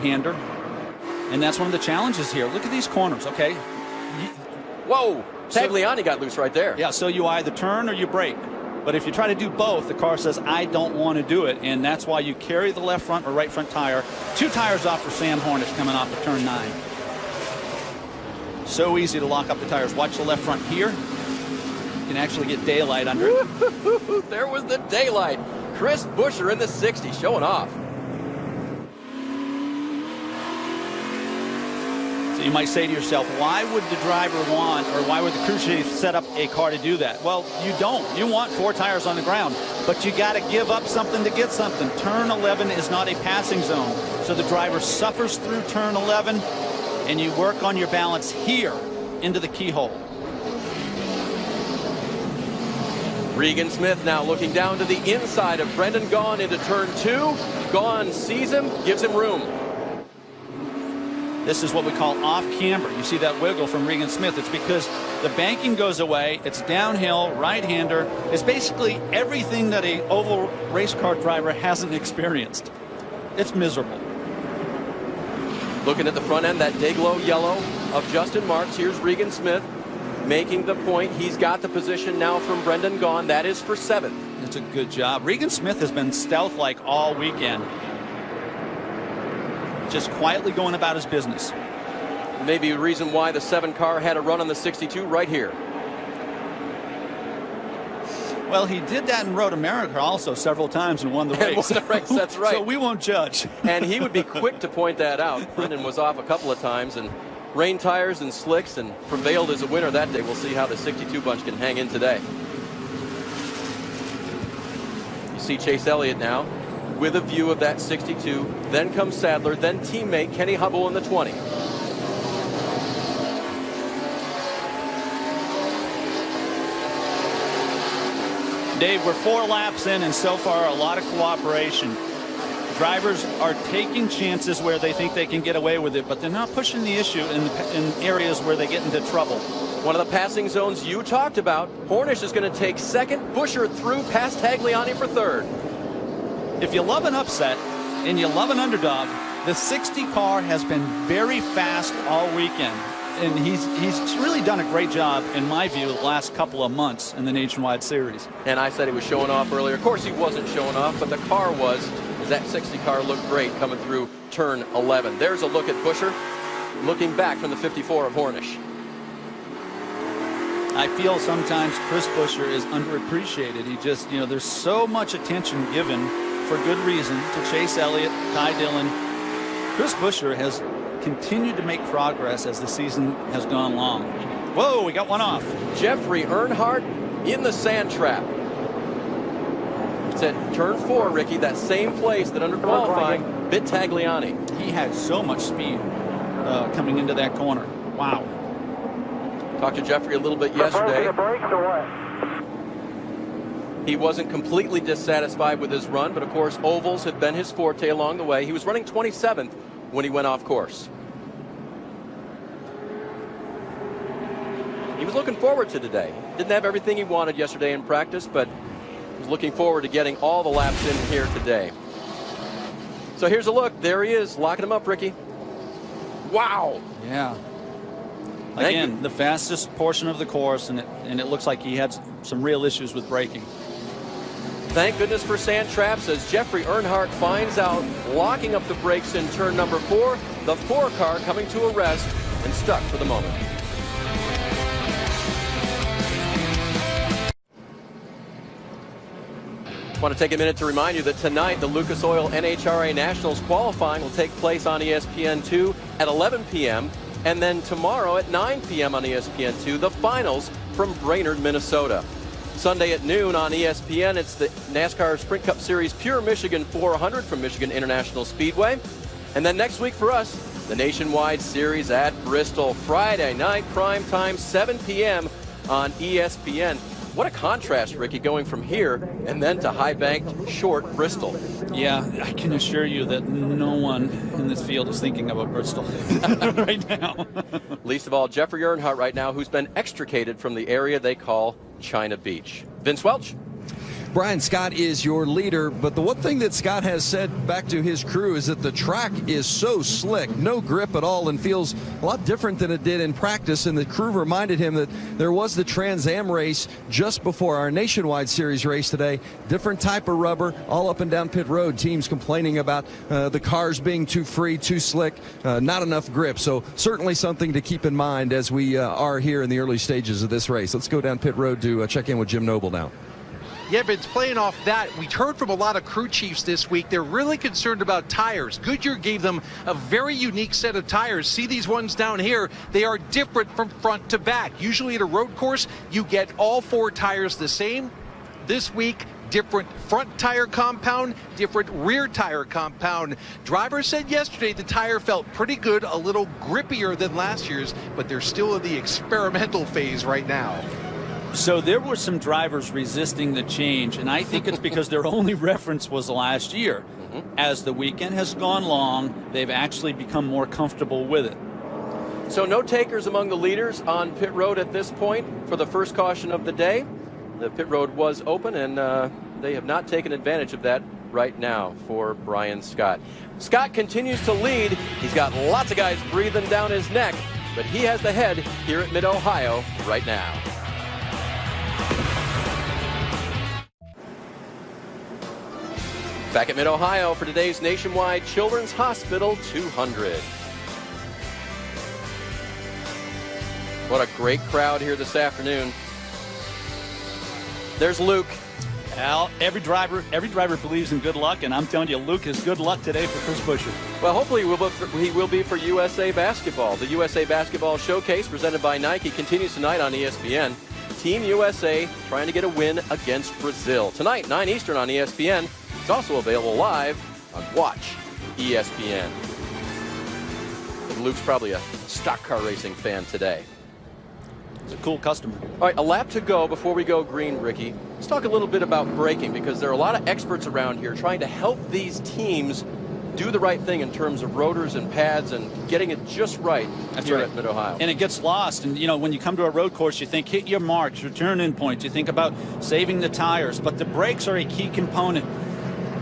right-hander. And that's one of the challenges here. Look at these corners, okay? Whoa, Tagliani got loose right there. Yeah, so you either turn or you brake. But if you try to do both, the car says, I don't want to do it. And that's why you carry the left front or right front tire. 2 tires off for Sam Hornish coming off of turn 9. So easy to lock up the tires. Watch the left front here. You can actually get daylight under it. There was the daylight. Chris Buescher in the 60 showing off. So you might say to yourself, why would the driver want, or why would the crew chief set up a car to do that? Well, you don't. You want 4 tires on the ground, but you got to give up something to get something. Turn 11 is not a passing zone. So the driver suffers through turn 11, and you work on your balance here into the keyhole. Regan Smith now looking down to the inside of Brendan Gaughan into turn 2. Gaughan sees him, gives him room. This is what we call off camber. You see that wiggle from Regan Smith. It's because the banking goes away. It's downhill, right-hander. It's basically everything that a oval race car driver hasn't experienced. It's miserable. Looking at the front end, that day-glow yellow of Justin Marks. Here's Regan Smith making the point. He's got the position now from Brendan Gaughan. That is for 7th. That's a good job. Regan Smith has been stealth-like all weekend. Just quietly going about his business. Maybe a reason why the 7 car had a run on the 62 right here. Well, he did that in Road America also several times and won the race. Won the race, that's right. So we won't judge. And he would be quick to point that out. Brendan was off a couple of times, and rain tires and slicks, and prevailed as a winner that day. We'll see how the 62 bunch can hang in today. You see Chase Elliott now with a view of that 62. Then comes Sadler, then teammate Kenny Hubble in the 20. Dave, we're 4 laps in, and so far a lot of cooperation. Drivers are taking chances where they think they can get away with it, but they're not pushing the issue in areas where they get into trouble. One of the passing zones you talked about. Hornish is going to take 2nd. Buescher through past Tagliani for 3rd. If you love an upset and you love an underdog, the 60 car has been very fast all weekend. And he's really done a great job, in my view, the last couple of months in the Nationwide Series. And I said he was showing off earlier. Of course he wasn't showing off, but the car was, as that 60 car looked great coming through turn 11. There's a look at Buescher, looking back from the 54 of Hornish. I feel sometimes Chris Buescher is underappreciated. He just, there's so much attention given for good reason to Chase Elliott, Ty Dillon. Chris Buescher has continued to make progress as the season has gone along. Whoa, we got one off. Jeffrey Earnhardt in the sand trap. It's at turn 4, Ricky, that same place that under qualifying bit Tagliani. He had so much speed coming into that corner. Wow. Talked to Jeffrey a little bit yesterday. He wasn't completely dissatisfied with his run, but of course ovals have been his forte along the way. He was running 27th when he went off course. He was looking forward to today. Didn't have everything he wanted yesterday in practice, but was looking forward to getting all the laps in here today. So here's a look. There he is, locking him up, Ricky. Wow. Yeah. Again, the fastest portion of the course, and it looks like he had some real issues with braking. Thank goodness for sand traps as Jeffrey Earnhardt finds out, locking up the brakes in turn number 4. The 4 car coming to a rest and stuck for the moment. I want to take a minute to remind you that tonight the Lucas Oil NHRA Nationals qualifying will take place on ESPN2 at 11 p.m. And then tomorrow at 9 p.m. on ESPN2, the finals from Brainerd, Minnesota. Sunday at noon on ESPN, it's the NASCAR Sprint Cup Series Pure Michigan 400 from Michigan International Speedway. And then next week for us, the Nationwide Series at Bristol. Friday night, prime time, 7 p.m. on ESPN. What a contrast, Ricky, going from here and then to high-banked, short Bristol. Yeah, I can assure you that no one in this field is thinking about Bristol right now. Least of all, Jeffrey Earnhardt right now, who's been extricated from the area they call China Beach. Vince Welch. Brian Scott is your leader, but the one thing that Scott has said back to his crew is that the track is so slick, no grip at all, and feels a lot different than it did in practice. And the crew reminded him that there was the Trans Am race just before our Nationwide Series race today. Different type of rubber, all up and down pit road. Teams complaining about the cars being too free, too slick, not enough grip. So certainly something to keep in mind as we are here in the early stages of this race. Let's go down pit road to check in with Jim Noble now. Yeah, Vince, playing off that, we heard from a lot of crew chiefs this week. They're really concerned about tires. Goodyear gave them a very unique set of tires. See these ones down here? They are different from front to back. Usually at a road course, you get all 4 tires the same. This week, different front tire compound, different rear tire compound. Driver said yesterday the tire felt pretty good, a little grippier than last year's, but they're still in the experimental phase right now. So there were some drivers resisting the change, and I think it's because their only reference was last year. As the weekend has gone long, they've actually become more comfortable with it. So no takers among the leaders on pit road at this point for the first caution of the day. The pit road was open, and they have not taken advantage of that right now for Brian Scott. Scott continues to lead. He's got lots of guys breathing down his neck, but he has the head here at Mid-Ohio right now. Back at Mid-Ohio for today's Nationwide Children's Hospital 200. What a great crowd here this afternoon. There's Luke. Al, every driver believes in good luck, and I'm telling you, Luke is good luck today for Chris Buescher. Well, hopefully he will be for USA Basketball. The USA Basketball Showcase presented by Nike continues tonight on ESPN. Team USA trying to get a win against Brazil. Tonight, 9 Eastern on ESPN. It's also available live on Watch ESPN. And Luke's probably a stock car racing fan today. He's a cool customer. All right, a lap to go before we go green, Ricky. Let's talk a little bit about braking, because there are a lot of experts around here trying to help these teams do the right thing in terms of rotors and pads and getting it just right. That's here right. at Mid-Ohio. And it gets lost. And, you know, when you come to a road course, you think hit your marks, your turn-in points. You think about saving the tires. But the brakes are a key component.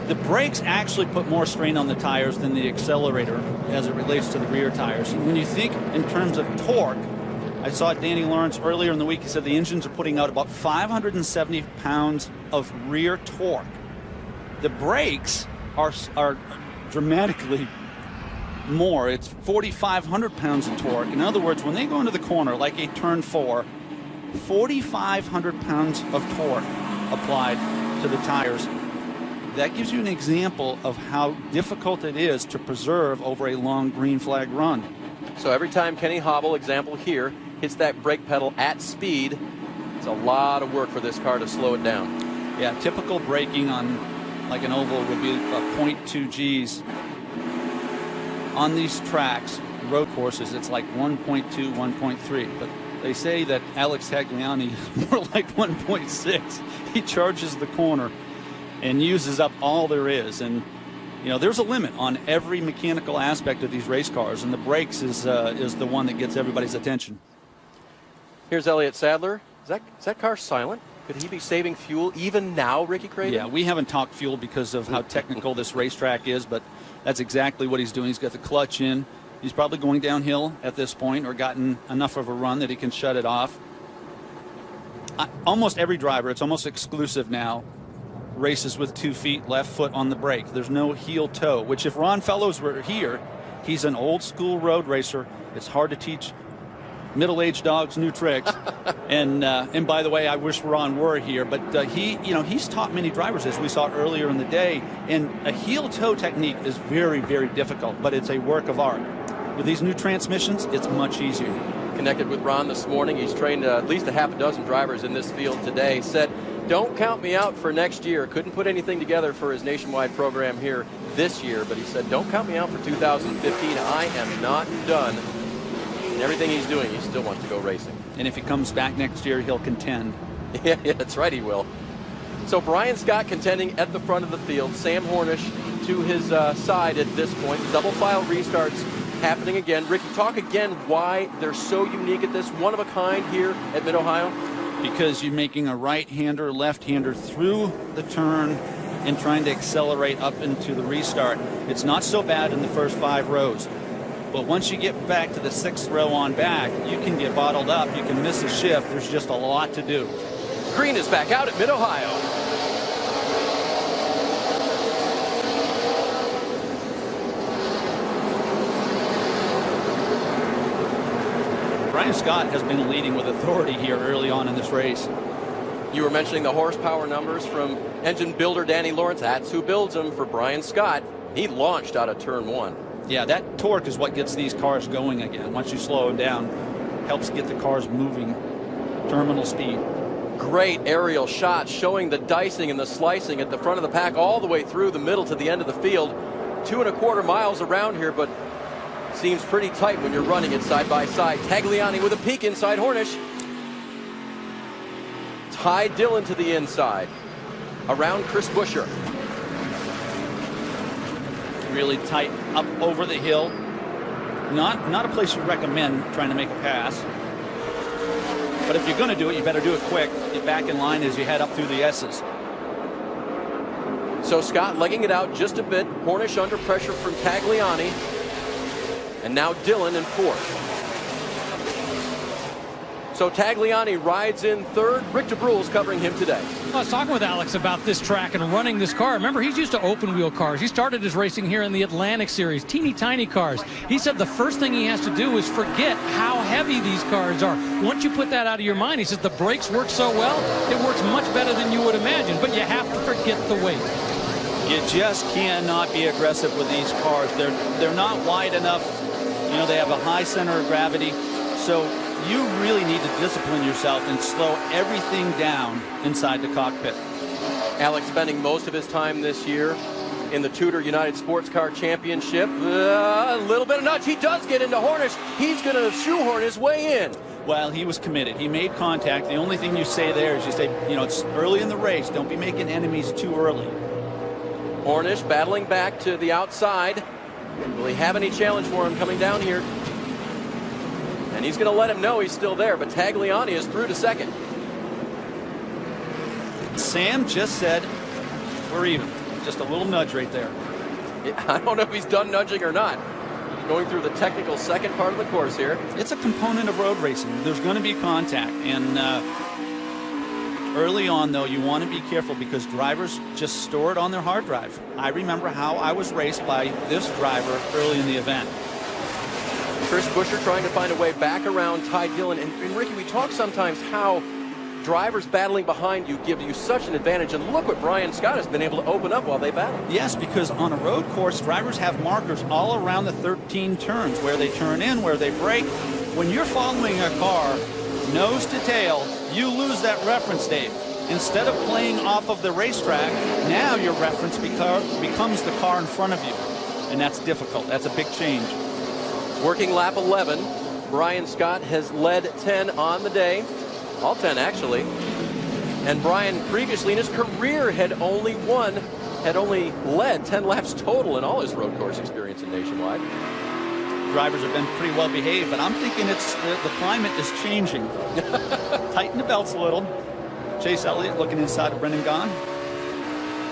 The brakes actually put more strain on the tires than the accelerator as it relates to the rear tires. And when you think in terms of torque, I saw Danny Lawrence earlier in the week. He said the engines are putting out about 570 pounds of rear torque. The brakes are dramatically more. It's 4,500 pounds of torque. In other words, when they go into the corner, like a turn 4, 4,500 pounds of torque applied to the tires. That gives you an example of how difficult it is to preserve over a long green flag run. So every time Kenny Hobble, example here, hits that brake pedal at speed, it's a lot of work for this car to slow it down. Yeah, typical braking on like an oval would be 0.2 Gs. On these tracks, road courses, it's like 1.2, 1.3. But they say that Alex Tagliani is more like 1.6. He charges the corner and uses up all there is. And, you know, there's a limit on every mechanical aspect of these race cars, and the brakes is the one that gets everybody's attention. Here's Elliott Sadler. Is that car silent? Could he be saving fuel even now, Ricky Craven? Yeah, we haven't talked fuel because of how technical this racetrack is, but that's exactly what he's doing. He's got the clutch in. He's probably going downhill at this point, or gotten enough of a run that he can shut it off. Almost every driver, it's almost exclusive now, races with 2 feet, left foot on the brake. There's no heel toe, which if Ron Fellows were here, he's an old school road racer. It's hard to teach middle-aged dogs new tricks. and by the way, I wish Ron were here, but he's taught many drivers, as we saw earlier in the day, and a heel toe technique is very, very difficult, but it's a work of art. With these new transmissions, it's much easier. Connected with Ron this morning. He's trained at least a half a dozen drivers in this field today. Said, don't count me out for next year. Couldn't put anything together for his nationwide program here this year, but he said, don't count me out for 2015. I am not done. And everything he's doing, he still wants to go racing. And if he comes back next year, he'll contend. Yeah, that's right, he will. So Brian Scott contending at the front of the field. Sam Hornish to his side at this point. Double file restarts happening again. Ricky, talk again why they're so unique at this, one of a kind here at Mid-Ohio. because you're making a right-hander, left-hander through the turn and trying to accelerate up into the restart. It's not so bad in the first 5 rows. But once you get back to the 6th row on back, you can get bottled up. You can miss a shift. There's just a lot to do. Green is back out at Mid-Ohio. Brian Scott has been leading with authority here early on in this race. You were mentioning the horsepower numbers from engine builder Danny Lawrence. That's who builds them for Brian Scott. He launched out of turn 1. Yeah, that torque is what gets these cars going again. Once you slow them down, helps get the cars moving terminal speed. Great aerial shots showing the dicing and the slicing at the front of the pack all the way through the middle to the end of the field. 2.25 miles around here, but seems pretty tight when you're running it side by side. Tagliani with a peek inside Hornish. Ty Dillon to the inside. Around Chris Buescher. Really tight up over the hill. Not a place you recommend trying to make a pass. But if you're going to do it, you better do it quick. Get back in line as you head up through the S's. So Scott legging it out just a bit. Hornish under pressure from Tagliani. And now Dillon in 4th. So Tagliani rides in 3rd. Rick DeBrule's covering him today. I was talking with Alex about this track and running this car. Remember, he's used to open wheel cars. He started his racing here in the Atlantic Series, teeny tiny cars. He said the first thing he has to do is forget how heavy these cars are. Once you put that out of your mind, he says the brakes work so well, it works much better than you would imagine, but you have to forget the weight. You just cannot be aggressive with these cars. They're not wide enough. You know, they have a high center of gravity. So you really need to discipline yourself and slow everything down inside the cockpit. Alex spending most of his time this year in the Tudor United Sports Car Championship. A little bit of nudge. He does get into Hornish. He's going to shoehorn his way in. Well, he was committed. He made contact. The only thing you say there is you say, you know, it's early in the race. Don't be making enemies too early. Hornish battling back to the outside. Will he have any challenge for him coming down here? And he's going to let him know he's still there, but Tagliani is through to 2nd. Sam just said we're even. Just a little nudge right there. I don't know if he's done nudging or not. Going through the technical 2nd part of the course here. It's a component of road racing. There's going to be contact. And early on, though, you want to be careful because drivers just store it on their hard drive. I remember how I was raced by this driver early in the event. Chris Buescher trying to find a way back around Ty Dillon. And Ricky, we talk sometimes how drivers battling behind you give you such an advantage. And look what Brian Scott has been able to open up while they battle. Yes, because on a road course, drivers have markers all around the 13 turns, where they turn in, where they brake. When you're following a car nose to tail, you lose that reference, Dave. Instead of playing off of the racetrack, now your reference becomes the car in front of you. And that's difficult. That's a big change. Working lap 11, Brian Scott has led 10 on the day. All 10, actually. And Brian previously in his career had only led 10 laps total in all his road course experience in Nationwide. Drivers have been pretty well behaved, but I'm thinking it's the climate is changing. Tighten the belts a little. Chase Elliott looking inside of Brendan Gaughan.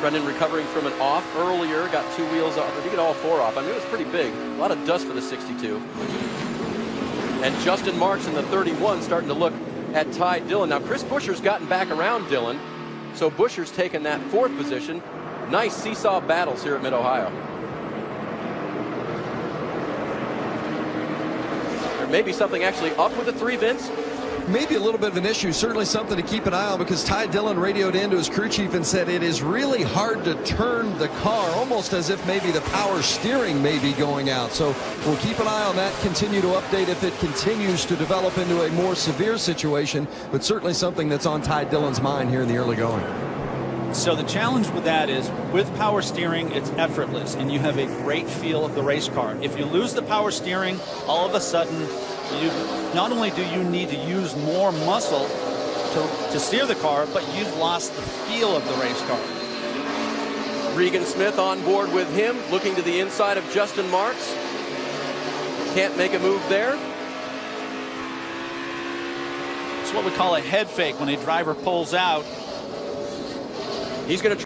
Brendan recovering from an off earlier, got 2 wheels off. I think it all 4 off. I mean, it was pretty big. A lot of dust for the 62. And Justin Marks in the 31 starting to look at Ty Dillon. Now, Chris Buescher's gotten back around Dillon, so Buescher's taken that 4th position. Nice seesaw battles here at Mid-Ohio. There may be something actually up with the 3, Vince. Maybe a little bit of an issue, certainly something to keep an eye on, because Ty Dillon radioed into his crew chief and said it is really hard to turn the car, almost as if maybe the power steering may be going out. So we'll keep an eye on that, continue to update if it continues to develop into a more severe situation, but certainly something that's on Ty Dillon's mind here in the early going. So the challenge with that is, with power steering, it's effortless, and you have a great feel of the race car. If you lose the power steering, all of a sudden, not only do you need to use more muscle to steer the car, but you've lost the feel of the race car. Regan Smith on board with him, looking to the inside of Justin Marks. Can't make a move there. what we call a head fake when a driver pulls out. He's going to